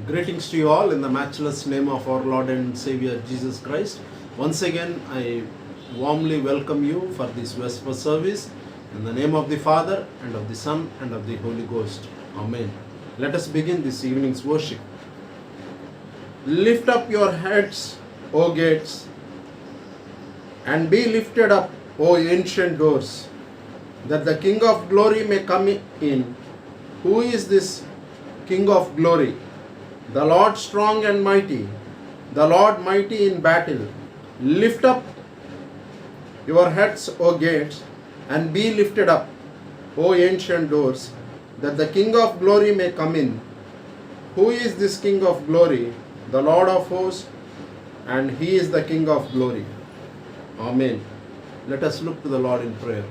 Greetings to you all in the matchless name of our Lord and Savior Jesus Christ. Once again, I warmly welcome you for this Vesper service in the name of the Father and of the Son and of the Holy Ghost. Amen. Let us begin this evening's worship. Lift up your heads, O gates, and be lifted up, O ancient doors, that the King of glory may come in. Who is this King of glory? The Lord strong and mighty, the Lord mighty in battle. Lift up your heads, O gates, and be lifted up, O ancient doors, that the King of glory may come in. Who is this King of glory? The Lord of hosts, and He is the King of glory. Amen. Let us look to the Lord in prayer.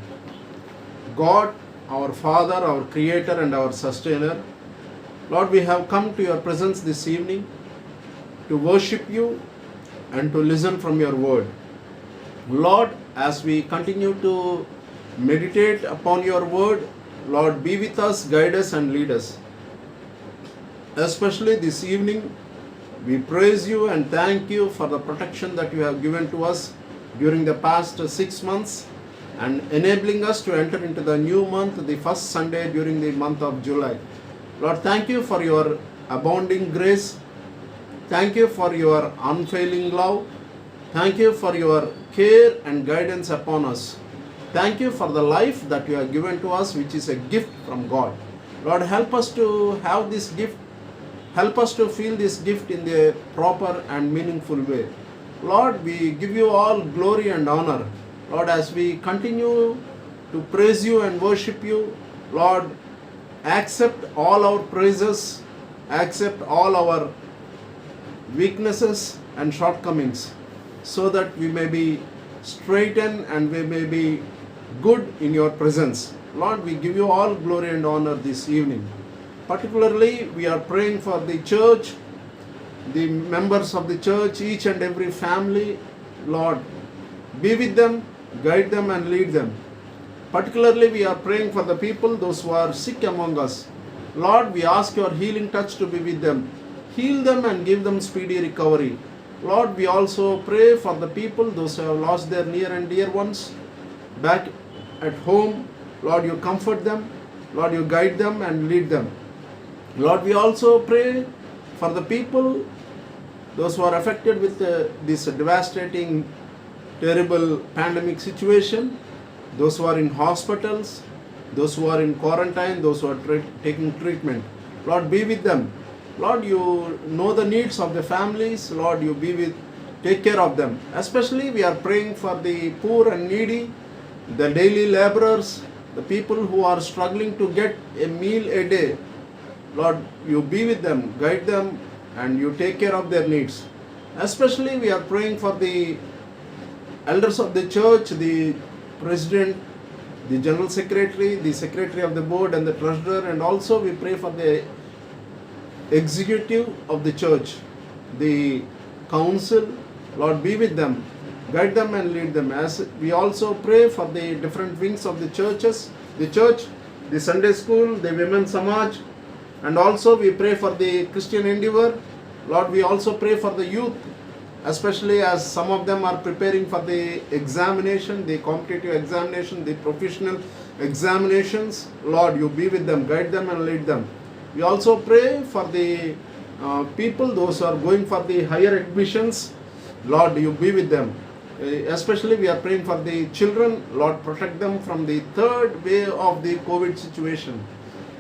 God, our Father, our Creator, and our Sustainer, Lord, we have come to your presence this evening to worship you and to listen from your word. Lord, as we continue to meditate upon your word, Lord, be with us, guide us, and lead us. Especially this evening, we praise you and thank you for the protection that you have given to us during the past 6 months and enabling us to enter into the new month, the first Sunday during the month of July. Lord, thank you for your abounding grace. Thank you for your unfailing love. Thank you for your care and guidance upon us. Thank you for the life that you have given to us, which is a gift from God. Lord, help us to have this gift. Help us to feel this gift in the proper and meaningful way. Lord, we give you all glory and honor. Lord, as we continue to praise you and worship you, Lord, accept all our praises, accept all our weaknesses and shortcomings, so that we may be straightened and we may be good in your presence. Lord, we give you all glory and honor this evening. Particularly, we are praying for the church, the members of the church, each and every family. Lord, be with them, guide them and lead them. Particularly, we are praying for the people, those who are sick among us. Lord, we ask your healing touch to be with them. Heal them and give them speedy recovery. Lord, we also pray for the people, those who have lost their near and dear ones back at home. Lord, you comfort them. Lord, you guide them and lead them. Lord, we also pray for the people, those who are affected with this devastating, terrible pandemic situation, those who are in hospitals, those who are in quarantine, those who are taking treatment. Lord, be with them. Lord, you know the needs of the families. Lord, you take care of them. Especially we are praying for the poor and needy, the daily laborers, the people who are struggling to get a meal a day. Lord, you be with them, guide them, and you take care of their needs. Especially we are praying for the elders of the church, the president, the general secretary, the secretary of the board and the treasurer, and also we pray for the executive of the church, the council. Lord, be with them, guide them and lead them. As we also pray for the different wings of the churches, the church, the Sunday school, the women samaj, and also we pray for the Christian endeavor. Lord, we also pray for the youth, especially as some of them are preparing for the examination, the competitive examination, the professional examinations. Lord, you be with them, guide them and lead them. We also pray for the people, those who are going for the higher admissions. Lord, you be with them. Especially we are praying for the children. Lord, protect them from the third wave of the COVID situation,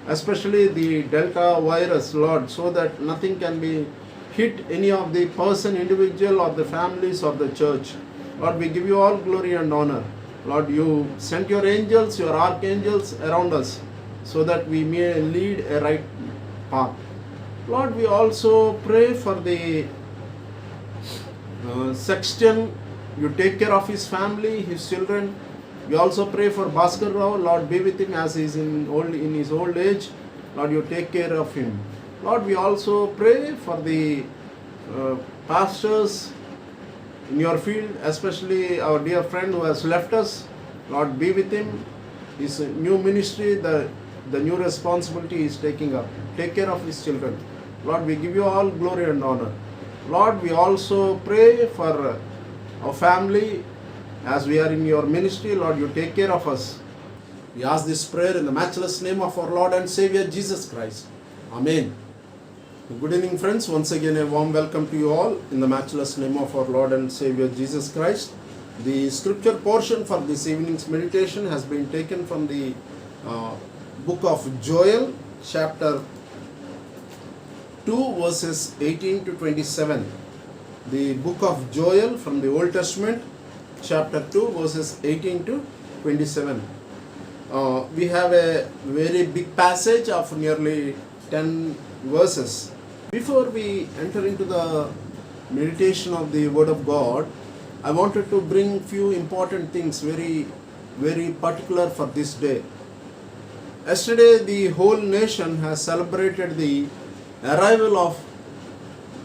especially the Delta virus, Lord, so that nothing can be hit any of the person, individual, or the families or the church. Lord, we give you all glory and honor. Lord, you sent your angels, your archangels around us, so that we may lead a right path. Lord, we also pray for the sexton. You take care of his family, his children. We also pray for Bhaskar Rao. Lord, be with him as he is in his old age. Lord, you take care of him. Lord, we also pray for the pastors in your field, especially our dear friend who has left us. Lord, be with him. His new ministry, the new responsibility he is taking up. Take care of his children. Lord, we give you all glory and honor. Lord, we also pray for our family as we are in your ministry. Lord, you take care of us. We ask this prayer in the matchless name of our Lord and Savior Jesus Christ. Amen. Good evening, friends. Once again, a warm welcome to you all in the matchless name of our Lord and Savior Jesus Christ. The scripture portion for this evening's meditation has been taken from the book of Joel, chapter 2, verses 18 to 27. The book of Joel from the Old Testament, chapter 2, verses 18 to 27. We have a very big passage of nearly 10 verses. Before we enter into the meditation of the Word of God, I wanted to bring few important things, very particular for this day. Yesterday, the whole nation has celebrated the arrival of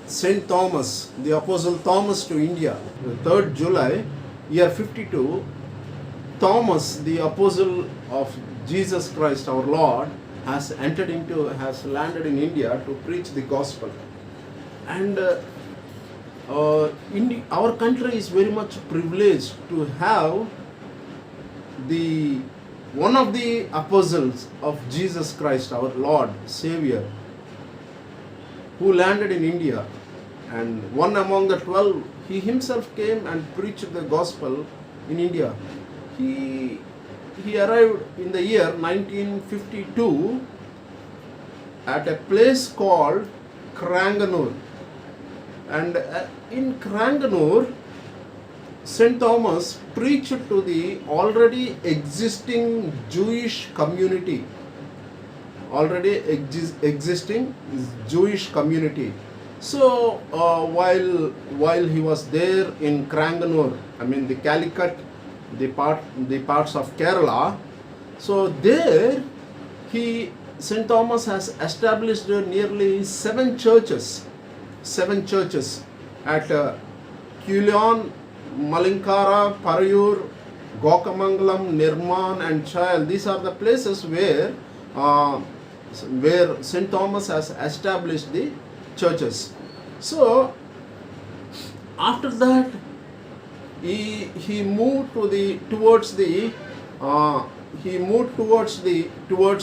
Saint Thomas, the Apostle Thomas, to India. The 3rd July, year 52, Thomas, the Apostle of Jesus Christ, our Lord, has landed in India to preach the gospel. And our country is very much privileged to have one of the apostles of Jesus Christ, our Lord, Savior, who landed in India. And one among the 12, he himself came and preached the gospel in India. He arrived in the year 1952 at a place called Cranganore. And in Cranganore, St. Thomas preached to the already existing Jewish community. So while he was there in Cranganore, the Calicut, the parts of Kerala, so there St. Thomas has established nearly 7 churches at Quilon, Malinkara, Parayur, Gokamangalam, Nirman and Chayal. These are the places where St. Thomas has established the churches. So after that, he moved towards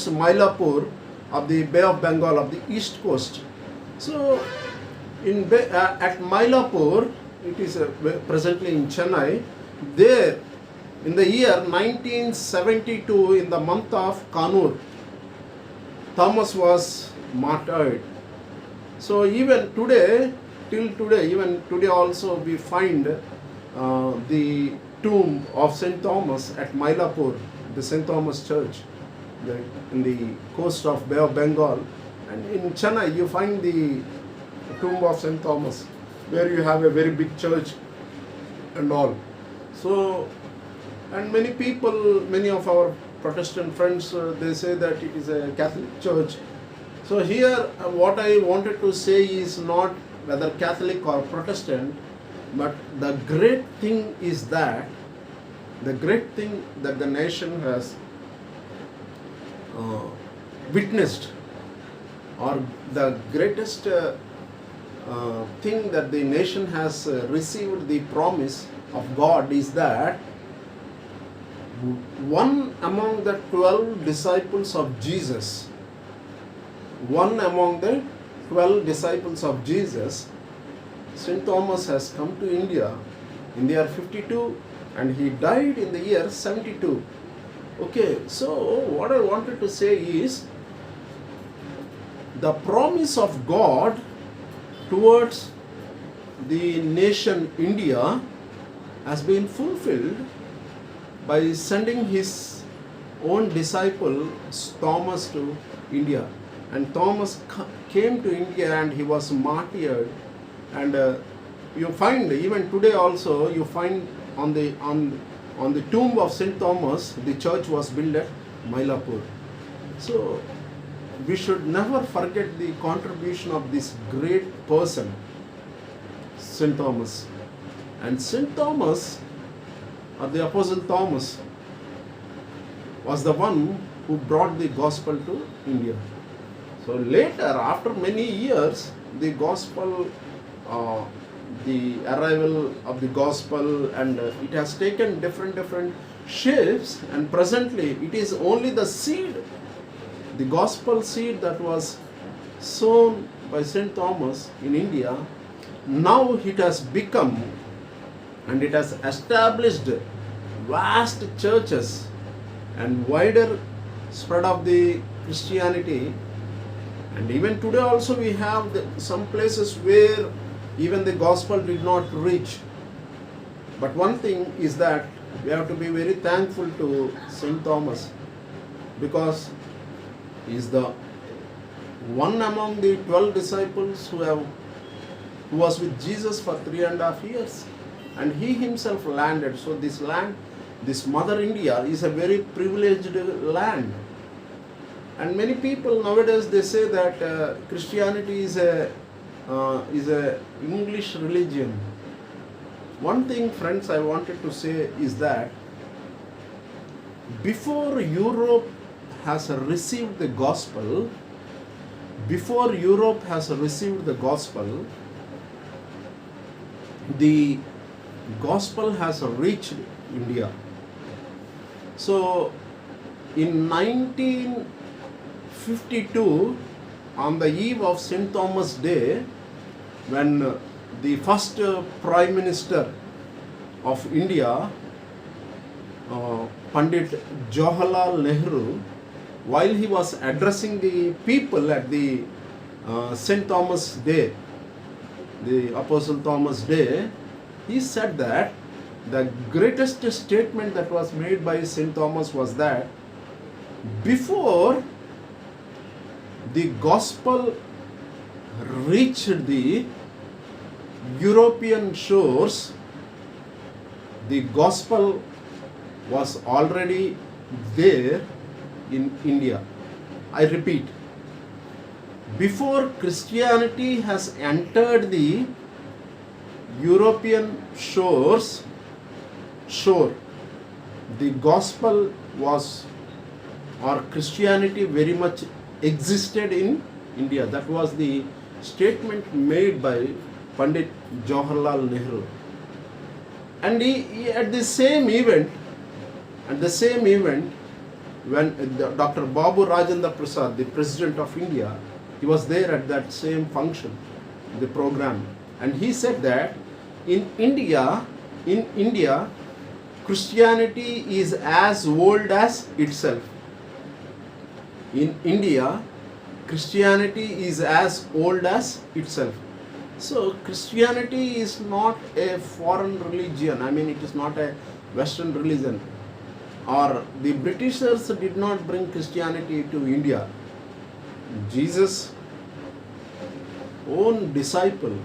Mylapore of the Bay of Bengal of the east coast. So at Mylapore, it is presently in Chennai. There, in the year 1972, in the month of Kanur, Thomas was martyred. So even today also we find the tomb of St. Thomas at Mylapore, the St. Thomas Church, in the coast of Bay of Bengal. And in Chennai you find the tomb of St. Thomas, where you have a very big church and all. So, and many of our Protestant friends, they say that it is a Catholic church. So here what I wanted to say is not whether Catholic or Protestant, but the great thing that the nation has witnessed, or the greatest thing that the nation has received the promise of God, is that one among the 12 disciples of Jesus, St. Thomas, has come to India in the year 52 and he died in the year 72. Okay, so what I wanted to say is, the promise of God towards the nation India has been fulfilled by sending his own disciple Thomas to India. And Thomas came to India and he was martyred. And you find even today also, you find on the tomb of St. Thomas, the church was built at Mylapore. So we should never forget the contribution of this great person, St. Thomas. And St. Thomas, or the Apostle Thomas, was the one who brought the gospel to India. So later, after many years, the gospel, uh, the arrival of the gospel, and it has taken different shapes, and presently it is only the seed, the gospel seed that was sown by St. Thomas in India. Now it has become, and it has established vast churches and wider spread of the Christianity. And even today also we have some places where even the gospel did not reach. But one thing is that we have to be very thankful to St. Thomas, because he is the one among the 12 disciples who was with Jesus for 3.5 years, and he himself landed. So this land, this Mother India, is a very privileged land. And many people nowadays, they say that Christianity is a English religion. One thing, friends, I wanted to say is that before Europe has received the gospel, the gospel has reached India. So in 1952, on the eve of St. Thomas Day, when the first Prime Minister of India, Pandit Jawaharlal Nehru, while he was addressing the people at the St. Thomas Day, the Apostle Thomas Day, he said that the greatest statement that was made by St. Thomas was that before the gospel reached the European shores, the gospel was already there in India. I repeat, before Christianity has entered the European shore, the gospel was, or Christianity very much existed in India. That was the statement made by Pandit Jawaharlal Nehru. And he at the same event, when Dr. Babu Rajendra Prasad, the President of India, he was there at that same function, the program, and he said that in India, Christianity is as old as itself. In India, Christianity is as old as itself. So Christianity is not a foreign religion. I mean, it is not a Western religion. Or the Britishers did not bring Christianity to India. Jesus' own disciple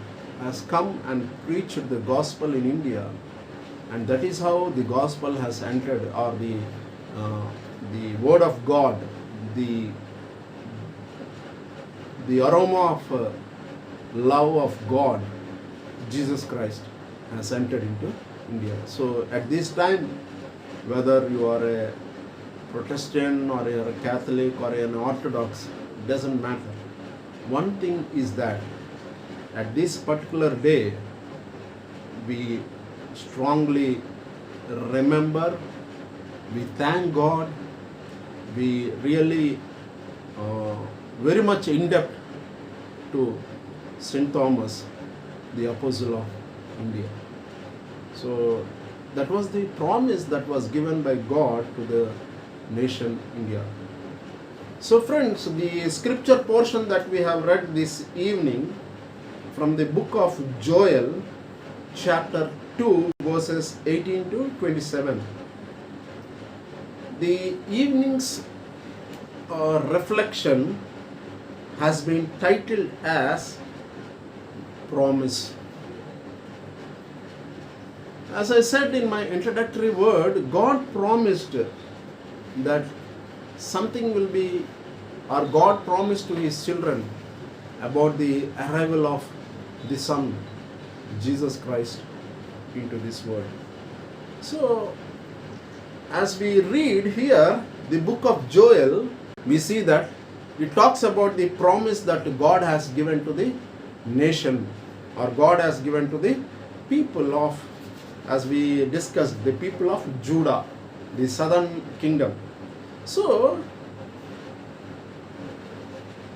has come and preached the gospel in India, and that is how the gospel has entered, or the word of God, the aroma of love of God, Jesus Christ, has entered into India. So at this time, whether you are a Protestant or you are a Catholic or an Orthodox, it doesn't matter. One thing is that at this particular day, we strongly remember, we thank God, we really very much indebted to St. Thomas, the Apostle of India. So that was the promise that was given by God to the nation India. So friends, the scripture portion that we have read this evening from the book of Joel, chapter 2, verses 18 to 27. The evening's reflection has been titled as Promise. As I said in my introductory word, God promised that something will be, or God promised to His children about the arrival of the Son, Jesus Christ, into this world. So, as we read here the book of Joel, we see that it talks about the promise that God has given to the nation, or God has given to the people of, as we discussed, the people of Judah, the southern kingdom. So,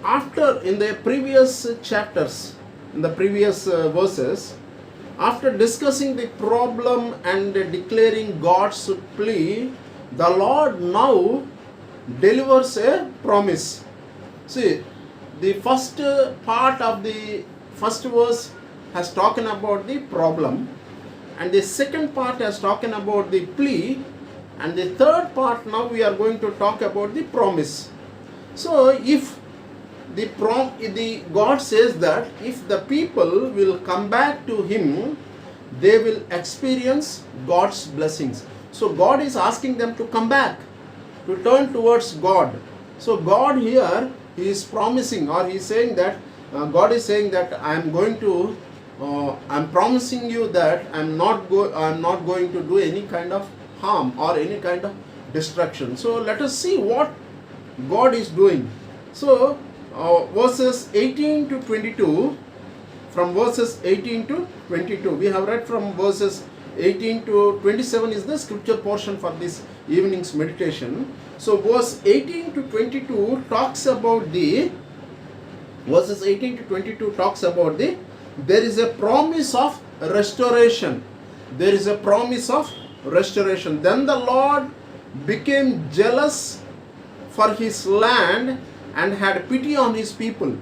after, in the previous chapters, in the previous verses, after discussing the problem and declaring God's plea, the Lord now delivers a promise. See, the first part of the first verse has talking about the problem, and the second part has talking about the plea, and the third part now we are going to talk about the promise. So, if the God says that if the people will come back to Him, they will experience God's blessings. So God is asking them to come back, to turn towards God. So God here, He is promising, or He is saying that God is saying that I am going to, I am promising you that I am not going to do any kind of harm or any kind of destruction. So let us see what God is doing. So verses 18 to 22, from verses 18 to 22, we have read from verses 18 to 27 is the scripture portion for this evening's meditation. So verse 18 to 22 talks about the, verses 18 to 22 talks about the, there is a promise of restoration. There is a promise of restoration. Then the Lord became jealous for His land and had pity on His people.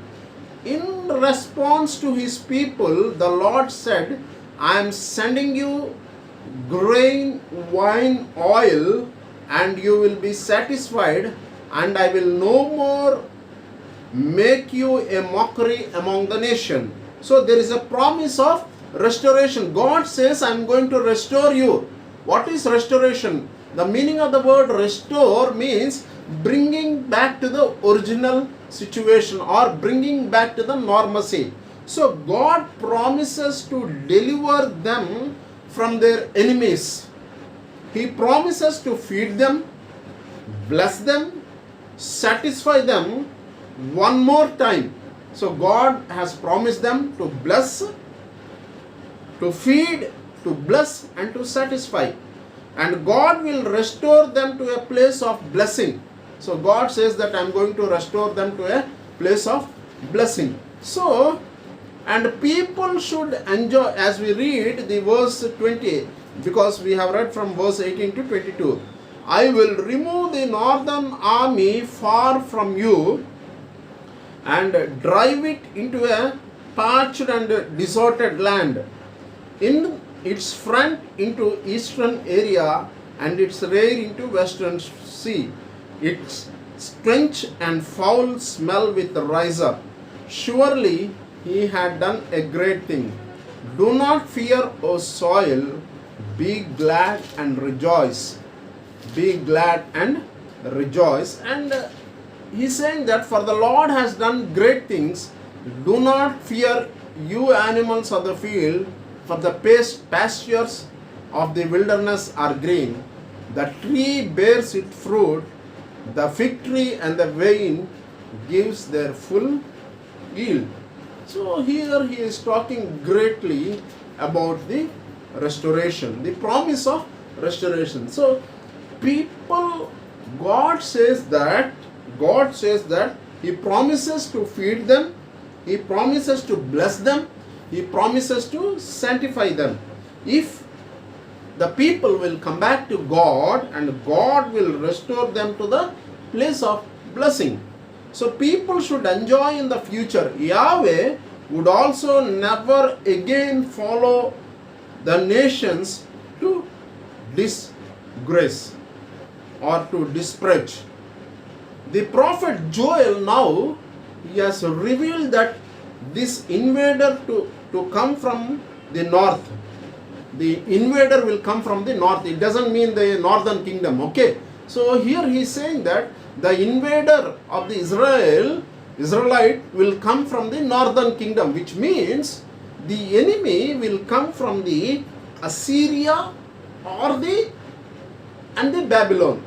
In response to His people, the Lord said, I am sending you grain, wine, oil, and you will be satisfied, and I will no more make you a mockery among the nation. So there is a promise of restoration. God says, I am going to restore you. What is restoration? The meaning of the word restore means bringing back to the original situation, or bringing back to the normalcy. So God promises to deliver them from their enemies. He promises to feed them, bless them, satisfy them one more time. So God has promised them to bless, to feed, to bless, and to satisfy. And God will restore them to a place of blessing. So God says that I am going to restore them to a place of blessing. So, and people should enjoy, as we read the verse 20, because we have read from verse 18 to 22. I will remove the northern army far from you and drive it into a parched and deserted land, in its front into eastern area, and its rear into western sea. Its stench and foul smell with rise up. Surely He had done a great thing. Do not fear, O soil, be glad and rejoice. Be glad and rejoice. And He's saying that for the Lord has done great things. Do not fear, you animals of the field, for the pastures of the wilderness are green. The tree bears its fruit. The fig tree and the vine gives their full yield. So here He is talking greatly about the restoration, the promise of restoration. So people, God says that He promises to feed them, He promises to bless them, He promises to sanctify them. If the people will come back to God, and God will restore them to the place of blessing. So people should enjoy in the future. Yahweh would also never again follow the nations to disgrace or to disparage. The prophet Joel now, he has revealed that this invader to come from the north. The invader will come from the north. It doesn't mean the northern kingdom. Okay. So here he is saying that the invader of the Israelite will come from the northern kingdom, which means the enemy will come from the Assyria or the Babylon.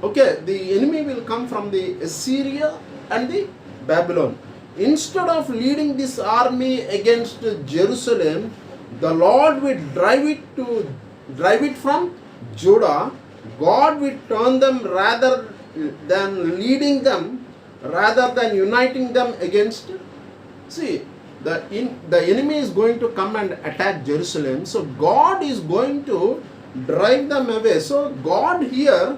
Okay, the enemy will come from the Assyria and the Babylon. Instead of leading this army against Jerusalem, the Lord will drive it from Judah. God will turn them rather than leading them, rather than uniting them against. See, the enemy is going to come and attack Jerusalem. So God is going to drive them away. So God here,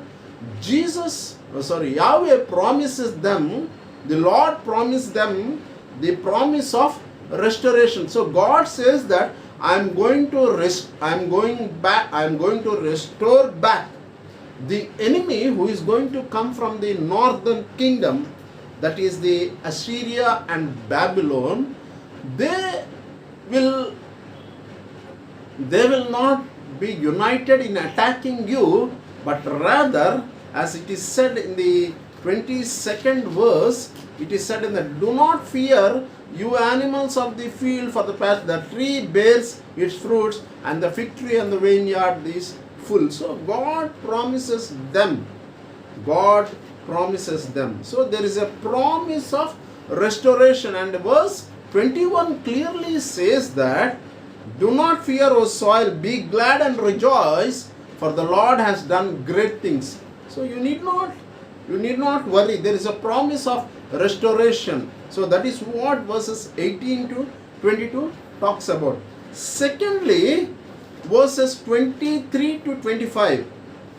Yahweh promises them, the Lord promised them the promise of restoration. So God says that I am going to restore back the enemy who is going to come from the northern kingdom, that is the Assyria and Babylon. They will not be united in attacking you, but rather, as it is said in the 22nd verse, it is said in the, do not fear, you animals of the field, for the tree bears its fruits, and the fig tree and the vineyard is full. So God promises them. God promises them. So there is a promise of restoration, and verse 21 clearly says that, do not fear, O soil, be glad and rejoice, for the Lord has done great things. So you need not worry. There is a promise of restoration. So that is what verses 18 to 22 talks about. Secondly, verses 23 to 25.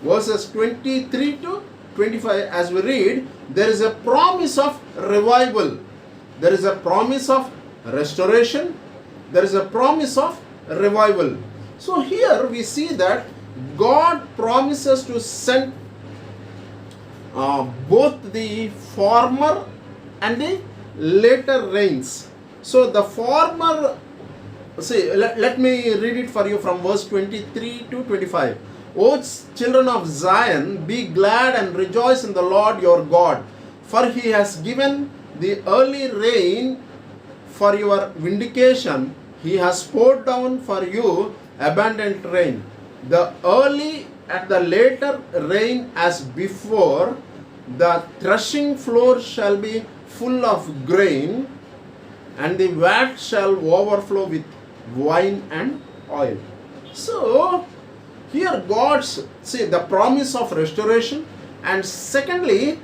Verses 23 to 25, as we read, there is a promise of revival. There is a promise of restoration. There is a promise of revival. So here we see that God promises to send both the former and the later rains. So the former, let me read it for you from verse 23 to 25. O children of Zion, be glad and rejoice in the Lord your God, for he has given the early rain for your vindication. He has poured down for you abundant rain. The early and the later rain as before. The threshing floor shall be full of grain, and the vat shall overflow with wine and oil. So here the promise of restoration. And secondly,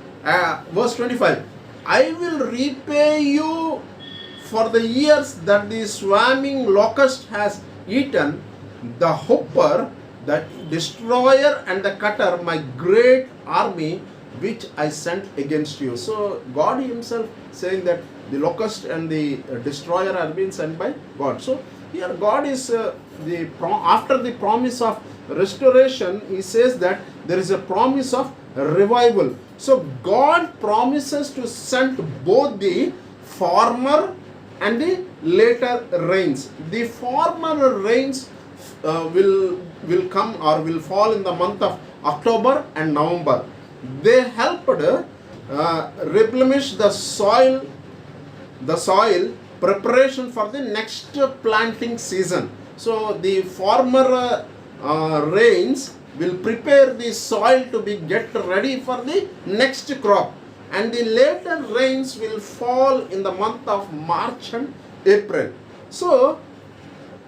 verse 25, I will repay you for the years that the swarming locust has eaten, the hopper, the destroyer and the cutter, my great army which I sent against you. So God himself saying that the locust and the destroyer are being sent by God. So here God is after the promise of restoration, he says that there is a promise of revival. So God promises to send both the former and the later rains. The former rains will come or will fall in the month of October and November. They helped replenish the soil preparation for the next planting season. So the former rains will prepare the soil to be get ready for the next crop, and the later rains will fall in the month of March and April. So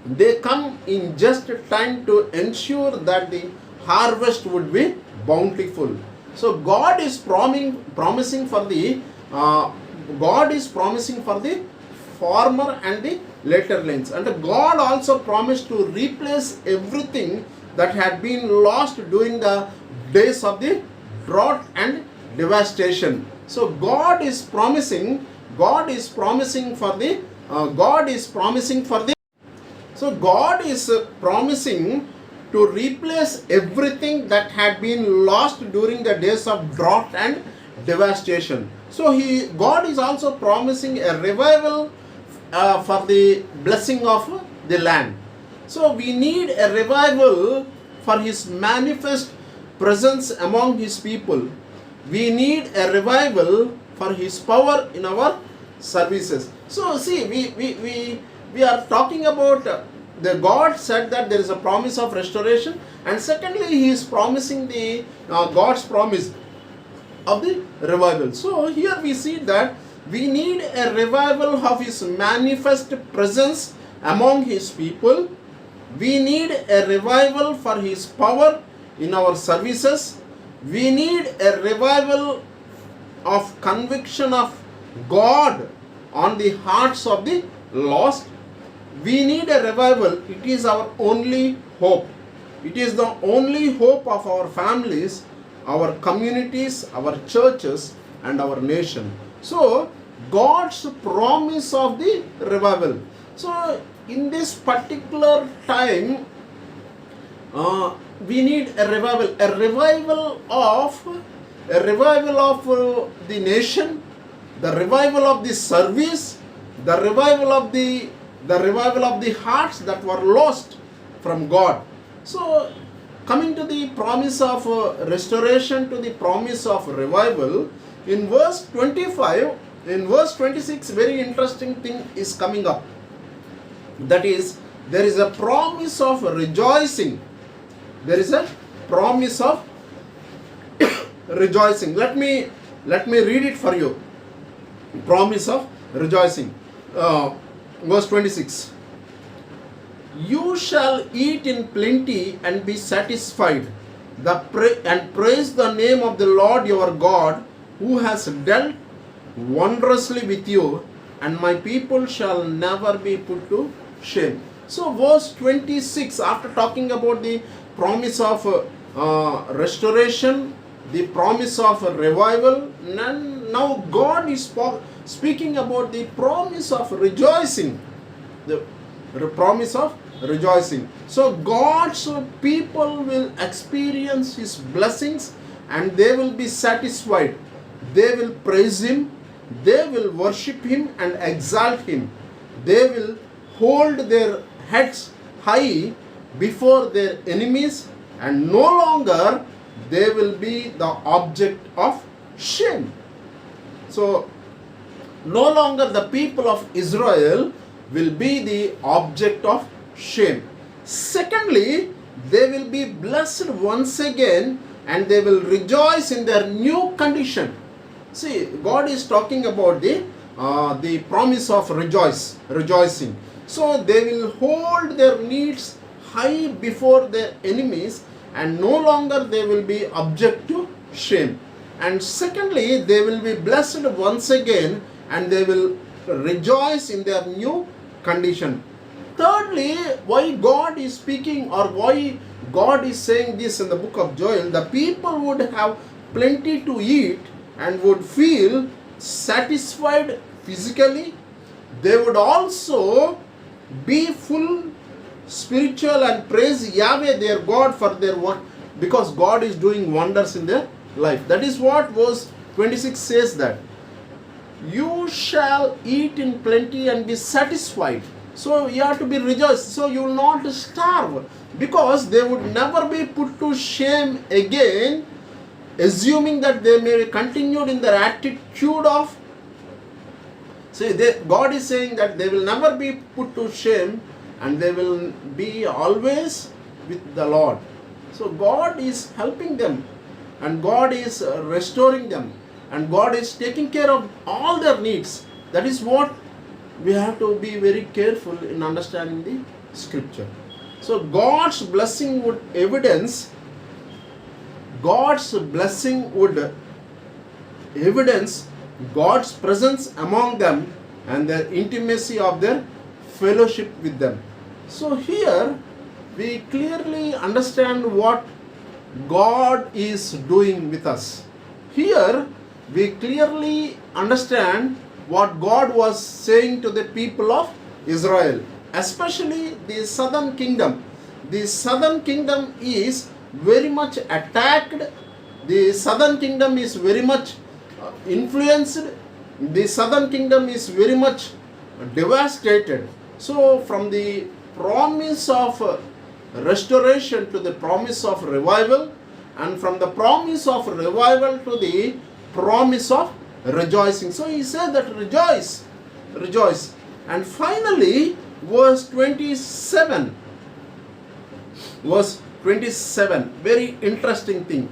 they come in just time to ensure that the harvest would be bountiful. So God is promising for the former and the later rains, and God also promised to replace everything that had been lost during the days of the drought and devastation. So God is promising to replace everything that had been lost during the days of drought and devastation. So God is also promising a revival for the blessing of the land. So we need a revival for his manifest presence among his people. We need a revival for his power in our services. So see, we are talking about the God said that there is a promise of restoration, and secondly he is promising the God's promise of the revival. So here we see that we need a revival of His manifest presence among His people. We need a revival for His power in our services. We need a revival of conviction of God on the hearts of the lost. We need a revival. It is our only hope. It is the only hope of our families, our communities, our churches, and our nation. So, God's promise of the revival. So, in this particular time, we need a revival of the nation, the revival of the service, the revival of the hearts that were lost from God. So, coming to the promise of restoration, to the promise of revival, in verse 25, in verse 26, very interesting thing is coming up. That is, there is a promise of rejoicing. There is a promise of rejoicing. Let me read it for you. Promise of rejoicing. Verse 26. You shall eat in plenty and be satisfied, and praise the name of the Lord your God, who has dealt wondrously with you, and my people shall never be put to shame. So verse 26, after talking about the promise of restoration, the promise of revival, now God is speaking about the promise of rejoicing. The promise of rejoicing. So God's people will experience His blessings and they will be satisfied. They will praise Him, they will worship Him and exalt Him. They will hold their heads high before their enemies, and no longer they will be the object of shame. So no longer the people of Israel will be the object of shame. Secondly, they will be blessed once again and they will rejoice in their new condition. See, God is talking about the promise of rejoicing. So they will hold their needs high before their enemies and no longer they will be object to shame. And secondly, they will be blessed once again and they will rejoice in their new condition. Thirdly, why God is speaking or why God is saying this in the book of Joel, the people would have plenty to eat and would feel satisfied physically. They would also be full spiritual and praise Yahweh their God for their work, because God is doing wonders in their life. That is what verse 26 says, that you shall eat in plenty and be satisfied. So you have to be rejoiced. So you will not starve, because they would never be put to shame again, assuming that they may be continued in their attitude of. See, God is saying that they will never be put to shame and they will be always with the Lord. So God is helping them and God is restoring them and God is taking care of all their needs. That is what we have to be very careful in understanding the scripture. So God's blessing would evidence God's presence among them and their intimacy of their fellowship with them. So here we clearly understand what God is doing with us. Here we clearly understand what God was saying to the people of Israel, especially the southern kingdom. The southern kingdom is very much attacked. The southern kingdom is very much influenced. The southern kingdom is very much devastated. So from the promise of restoration to the promise of revival, and from the promise of revival to the promise of rejoicing. So he said that rejoice. And finally, verse 27, very interesting thing.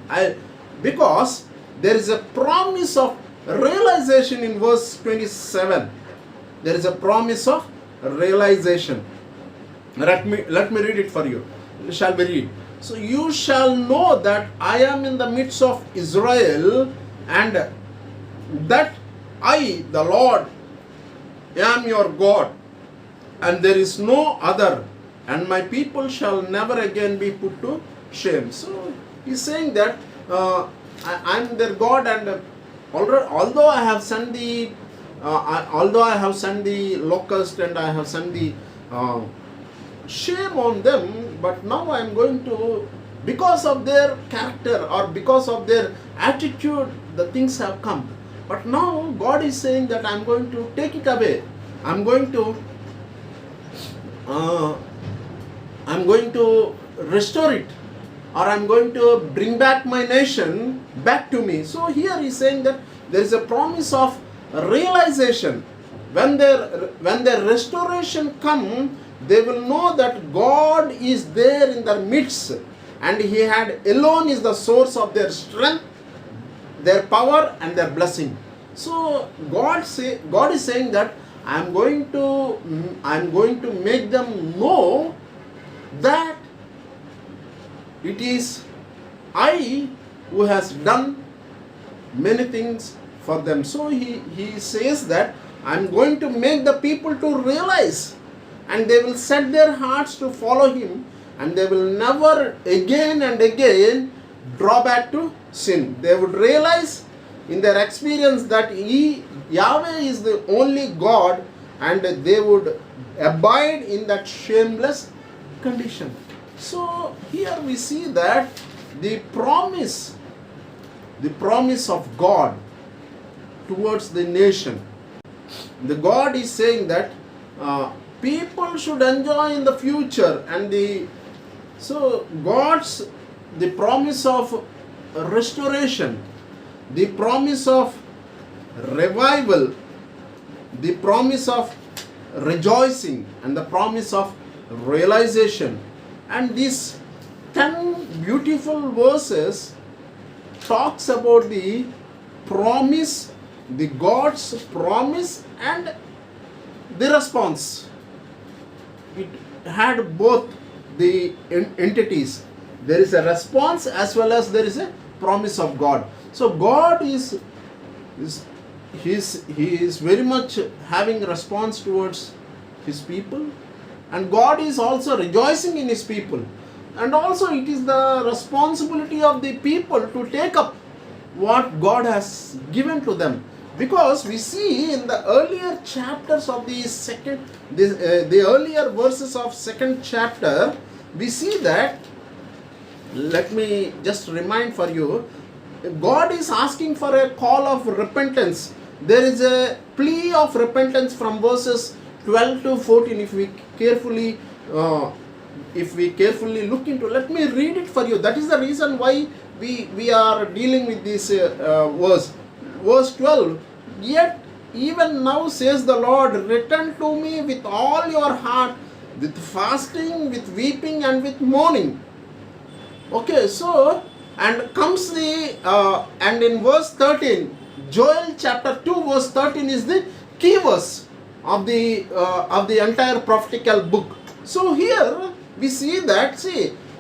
Because there is a promise of realization in verse 27. There is a promise of realization. Let me read it for you. Shall we read? So you shall know that I am in the midst of Israel, and that I, the Lord, am your God, and there is no other, and my people shall never again be put to shame. So he's saying that I am their God, and although I have sent the locust, and I have sent the shame on them, but now I am going to, because of their character or because of their attitude, the things have come. But now God is saying that I am going to take it away. I am going to restore it, or I am going to bring back my nation back to me. So here he is saying that there is a promise of realization. When their restoration come, they will know that God is there in their midst, and He alone is the source of their strength, their power, and their blessing. So God is saying that I am going to make them know that it is I who has done many things for them. So he says that I am going to make the people to realize, and they will set their hearts to follow Him, and they will never again and again draw back to sin. They would realize in their experience that Yahweh is the only God, and they would abide in that shameless condition. So here we see that the promise of God towards the nation. The God is saying that people should enjoy in the future, and the promise of restoration, the promise of revival, the promise of rejoicing, and the promise of realization. And these 10 beautiful verses talks about the promise, the God's promise, and the response. It had both the entities. There is a response as well as there is a promise of God. So God is very much having a response towards His people, and God is also rejoicing in His people. And also it is the responsibility of the people to take up what God has given to them. Because we see in the earlier chapters of the earlier verses of second chapter, we see that, let me just remind for you, God is asking for a call of repentance. There is a plea of repentance from verses 12 to 14 if we carefully look into. Let me read it for you. That is the reason why we are dealing with this verse. Verse 12, yet even now says the Lord, return to me with all your heart, with fasting, with weeping, and with mourning. Okay, so, and comes and in verse 13, Joel chapter 2 verse 13 is the key verse of the entire prophetical book. So here we see that,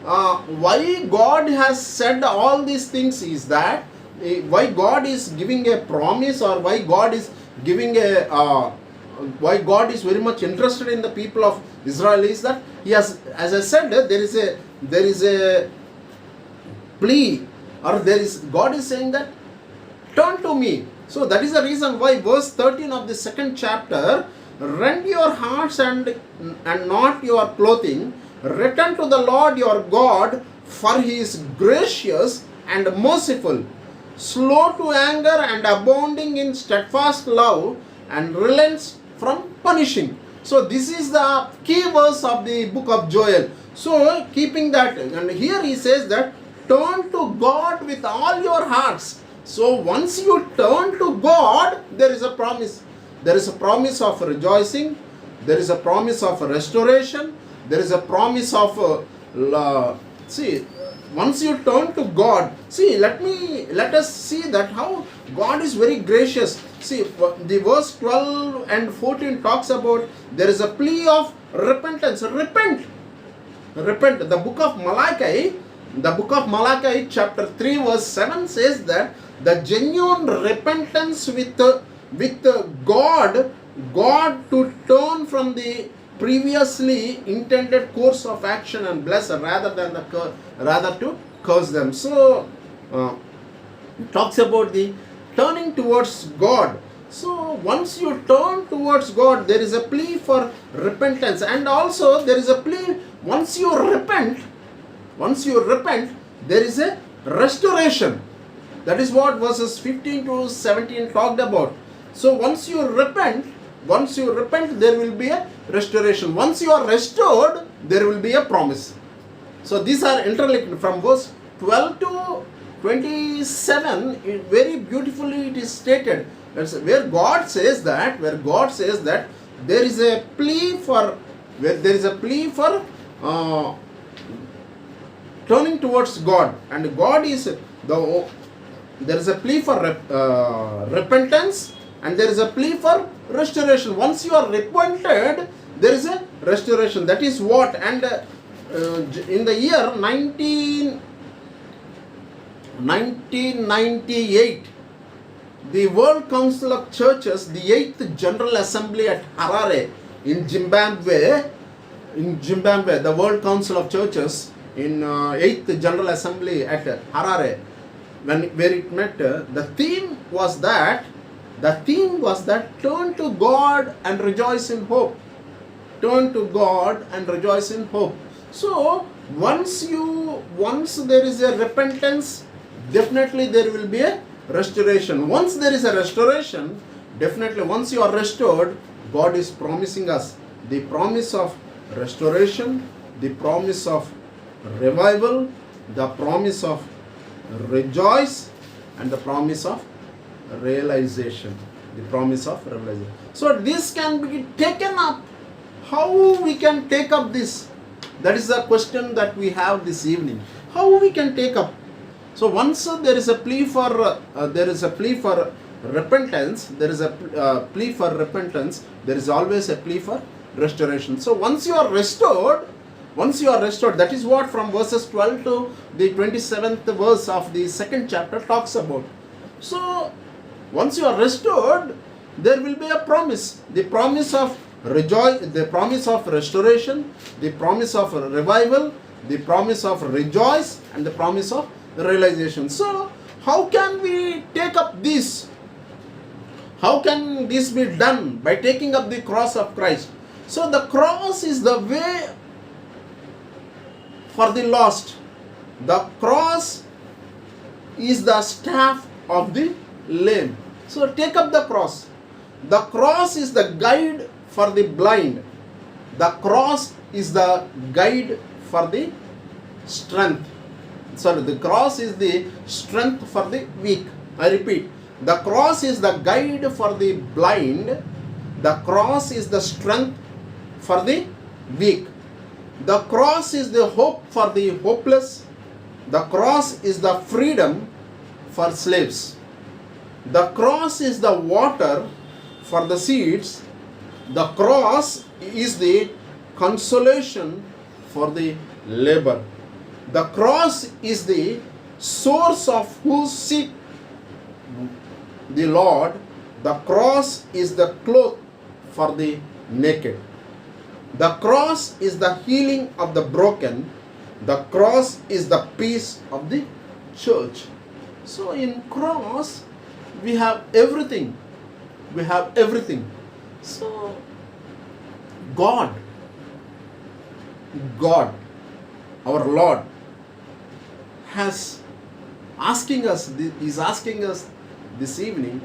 why God has said all these things is that, why God is giving a promise, or why God is giving why God is very much interested in the people of Israel is that He has, as I said, there is a plea, or God is saying that turn to me. So that is the reason why verse 13 of the second chapter, rend your hearts and not your clothing, return to the Lord your God, for He is gracious and merciful, slow to anger and abounding in steadfast love, and relents from punishing. So this is the key verse of the book of Joel. So keeping that, and here he says that turn to God with all your hearts. So once you turn to God, there is a promise. There is a promise of rejoicing. There is a promise of restoration. There is a promise of once you turn to God, see, let us see that how God is very gracious. See, the verse 12 and 14 talks about there is a plea of repentance. Repent. The book of Malachi chapter 3 verse 7 says that the genuine repentance with God to turn from the previously intended course of action and bless rather to curse them. So it talks about the turning towards God. So once you turn towards God, there is a plea for repentance, and also there is a plea once you repent, there is a restoration. That is what verses 15 to 17 talked about. So once you repent, there will be a restoration. Once you are restored, there will be a promise. So these are interlinked. From verse 12 to 27, very beautifully it is stated. Where God says that there is a plea for turning towards God, and God is there is a plea for repentance, and there is a plea for restoration. Once you are repented, there is a restoration. That is what, and in the year 1998, the World Council of Churches, the 8th General Assembly at Harare in Zimbabwe, the World Council of Churches in 8th General Assembly at Harare, where it met, the theme was that turn to God and rejoice in hope. Turn to God and rejoice in hope. So once there is a repentance, definitely there will be a restoration. Once there is a restoration, definitely once you are restored, God is promising us the promise of restoration, the promise of revival, the promise of rejoice, and the promise of realization. So this can be taken up. How we can take up this? That is the question that we have this evening. How we can take up? So once there is a plea for repentance, there is a plea for repentance, there is always a plea for restoration. So once you are restored, that is what from verses 12 to the 27th verse of the second chapter talks about. So once you are restored, there will be a promise. The promise of the promise of restoration, the promise of revival, the promise of rejoice, and the promise of realization. So how can we take up this? How can this be done? By taking up the cross of Christ. So the cross is the way for the lost. The cross is the staff of the lame. So take up the cross. The cross is the guide for the blind. The cross is the guide for the strength. The cross is the strength for the weak. I repeat, the cross is the guide for the blind. The cross is the strength for the weak. The cross is the hope for the hopeless. The cross is the freedom for slaves. The cross is the water for the seeds. The cross is the consolation for the labor. The cross is the source of who seek the Lord. The cross is the cloth for the naked. The cross is the healing of the broken. The cross is the peace of the church. So in cross, we have everything. So God, our Lord, is asking us this evening,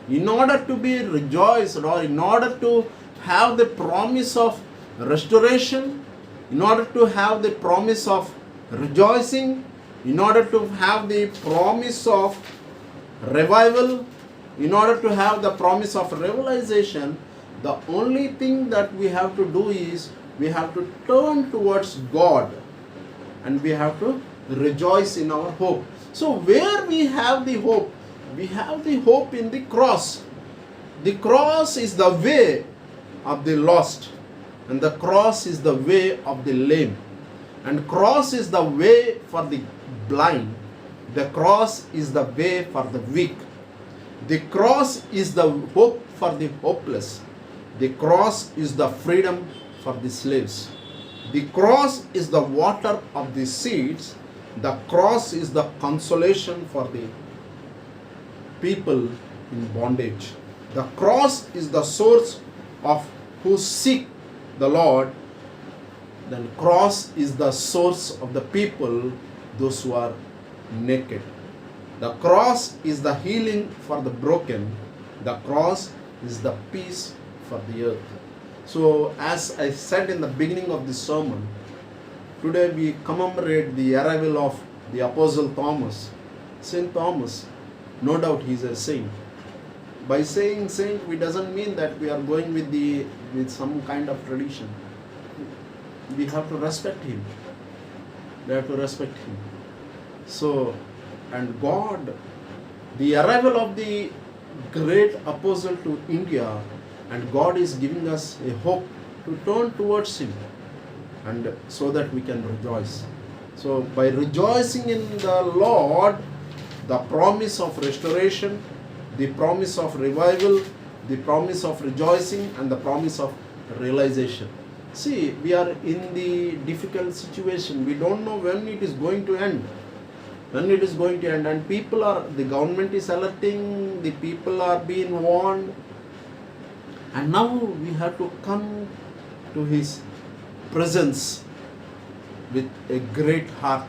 in order to be rejoiced, or in order to have the promise of restoration, in order to have the promise of rejoicing, in order to have the promise of revival, in order to have the promise of realization, the only thing that we have to do is we have to turn towards God, and we have to rejoice in our hope. So where we have the hope? We have the hope in the cross. The cross is the way of the lost, and the cross is the way of the lame, and cross is the way for the blind. The cross is the way for the weak. The cross is the hope for the hopeless. The cross is the freedom for the slaves. The cross is the water of the seeds. The cross is the consolation for the people in bondage. The cross is the source of who seek the Lord. Then cross is the source of the people, those who are naked. The cross is the healing for the broken. The cross is the peace for the earth. So as I said in the beginning of this sermon, today we commemorate the arrival of the Apostle Thomas. Saint Thomas, no doubt he is a saint. By saying saint, we doesn't mean that we are going with some kind of tradition. We have to respect him. We have to respect him. So, and God, the arrival of the great apostle to India, and God is giving us a hope to turn towards him, and so that we can rejoice. So by rejoicing in the Lord, the promise of restoration, the promise of revival, the promise of rejoicing, and the promise of realization. See, we are in the difficult situation. We don't know when it is going to end. When it is going to end, and the government is alerting, the people are being warned, and now we have to come to his presence with a great heart,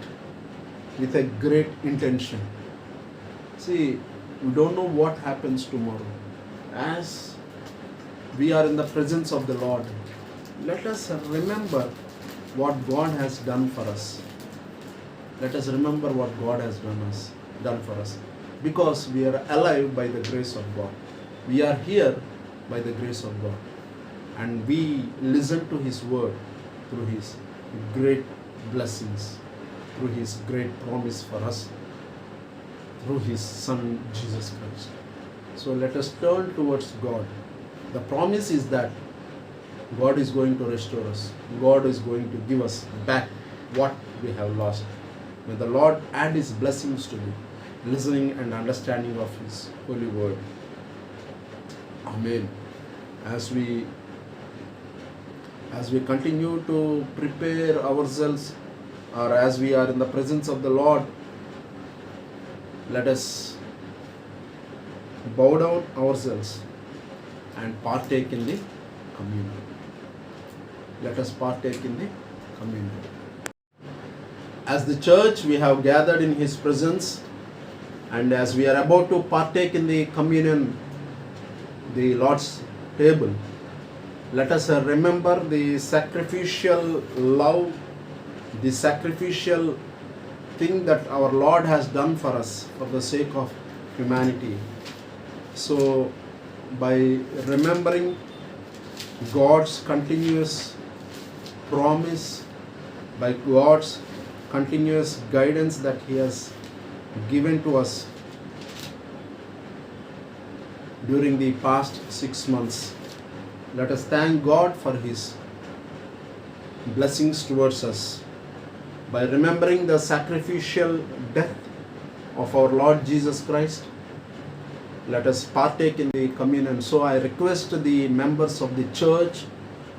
with a great intention. See, we don't know what happens tomorrow. As we are in the presence of the Lord, let us remember what God has done for us. Let us remember what God has done for us. Because we are alive by the grace of God. We are here by the grace of God. And we listen to his word through his great blessings, through his great promise for us, through his Son Jesus Christ. So let us turn towards God. The promise is that God is going to restore us. God is going to give us back what we have lost. May the Lord add his blessings to the listening and understanding of his holy word. Amen. As we continue to prepare ourselves, or as we are in the presence of the Lord, let us bow down ourselves and partake in the communion. Let us partake in the communion. As the church, we have gathered in his presence, and as we are about to partake in the communion, the Lord's table, let us remember the sacrificial love, the sacrificial thing that our Lord has done for us for the sake of humanity. So, by remembering God's continuous promise, by God's continuous guidance that he has given to us during the past 6 months, let us thank God for his blessings towards us. By remembering the sacrificial death of our Lord Jesus Christ, let us partake in the communion. So I request the members of the church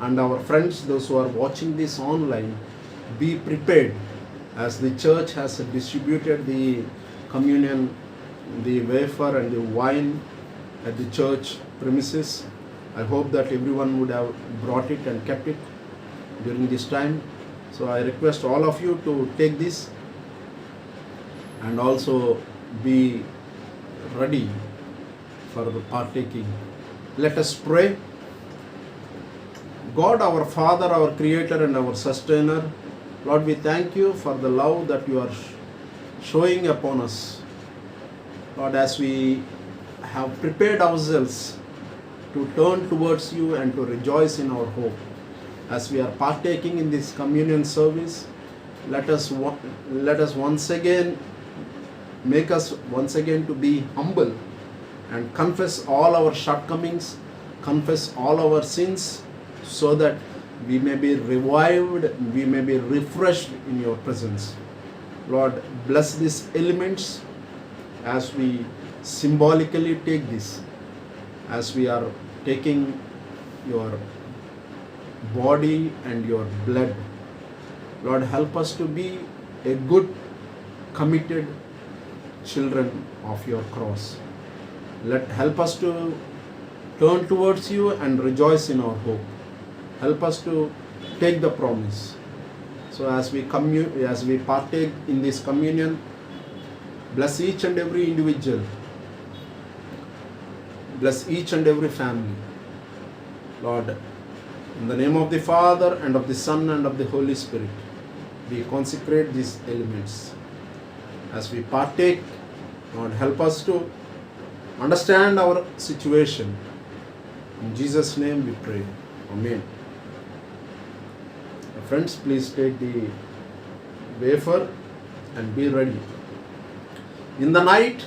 and our friends, those who are watching this online, be prepared, as the church has distributed the communion, the wafer and the wine at the church premises. I hope that everyone would have brought it and kept it during this time. So I request all of you to take this and also be ready for the partaking. Let us pray. God, our Father, our Creator and our Sustainer, Lord, we thank you for the love that you are showing upon us. Lord, as we have prepared ourselves to turn towards you and to rejoice in our hope, as we are partaking in this communion service, Let us once again make us once again to be humble and confess all our shortcomings, confess all our sins, so that we may be revived, we may be refreshed in your presence. Lord, bless these elements as we symbolically take this, as we are taking your body and your blood. Lord, help us to be a good, committed children of your cross. Help us to turn towards you and rejoice in our hope. Help us to take the promise. So as we partake in this communion, bless each and every individual. Bless each and every family. Lord, in the name of the Father and of the Son and of the Holy Spirit, we consecrate these elements. As we partake, Lord, help us to understand our situation. In Jesus' name we pray. Amen. Friends, please take the wafer and be ready. In the night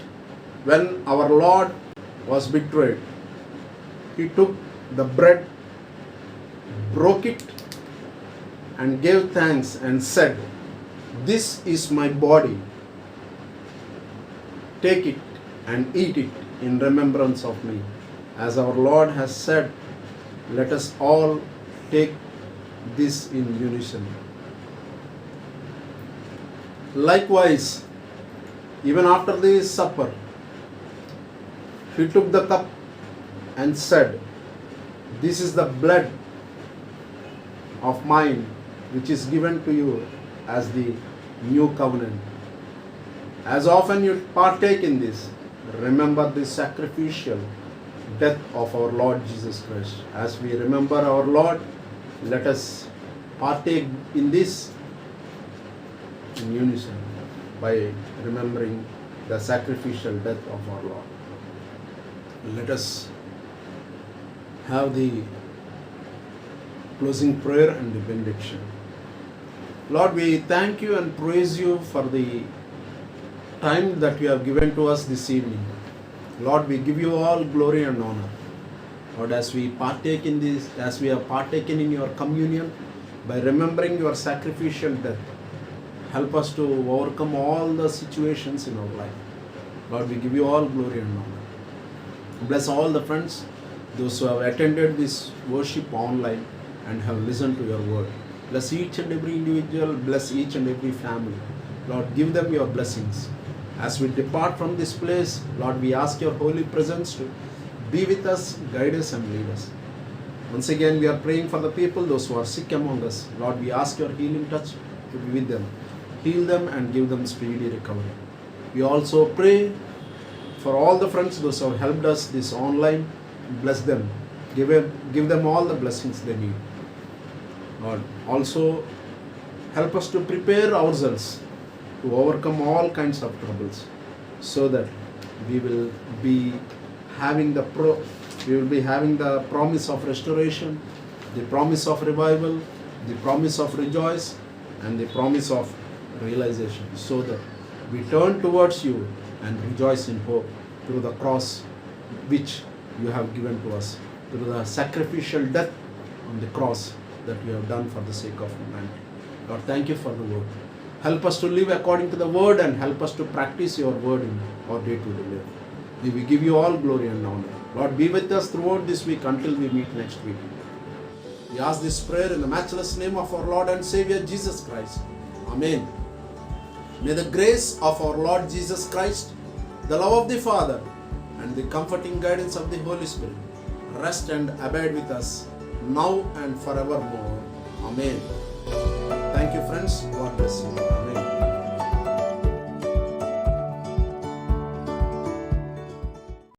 when our Lord was betrayed, he took the bread, broke it, and gave thanks and said, "This is my body. Take it and eat it in remembrance of me." As our Lord has said, let us all take this in unison. Likewise, even after the supper, he took the cup and said, "This is the blood of mine, which is given to you as the new covenant. As often you partake in this, remember the sacrificial death of our Lord Jesus Christ." As we remember our Lord, let us partake in this in unison by remembering the sacrificial death of our Lord. Let us have the closing prayer and the benediction. Lord, we thank you and praise you for the time that you have given to us this evening. Lord, we give you all glory and honor. Lord, as we partake in this, as we have partaken in your communion, by remembering your sacrificial death, help us to overcome all the situations in our life. Lord, we give you all glory and honor. Bless all the friends, those who have attended this worship online and have listened to your word. Bless each and every individual, bless each and every family. Lord, give them your blessings. As we depart from this place, Lord, we ask your holy presence to be with us, guide us and lead us. Once again, we are praying for the people, those who are sick among us. Lord, we ask your healing touch to be with them. Heal them and give them speedy recovery. We also pray for all the friends, those who have helped us this online. Bless them. Give them all the blessings they need. Lord, also help us to prepare ourselves to overcome all kinds of troubles, so that we will be having the promise of restoration, the promise of revival, the promise of rejoice, and the promise of realization, so that we turn towards you and rejoice in hope through the cross which you have given to us, through the sacrificial death on the cross that you have done for the sake of humanity. Lord, thank you for the word. Help us to live according to the word and help us to practice your word in our day-to-day life. We give you all glory and honor. Lord, be with us throughout this week until we meet next week. We ask this prayer in the matchless name of our Lord and Savior Jesus Christ. Amen. May the grace of our Lord Jesus Christ, the love of the Father, and the comforting guidance of the Holy Spirit rest and abide with us now and forevermore. Amen. Thank you, friends. God bless you. Amen.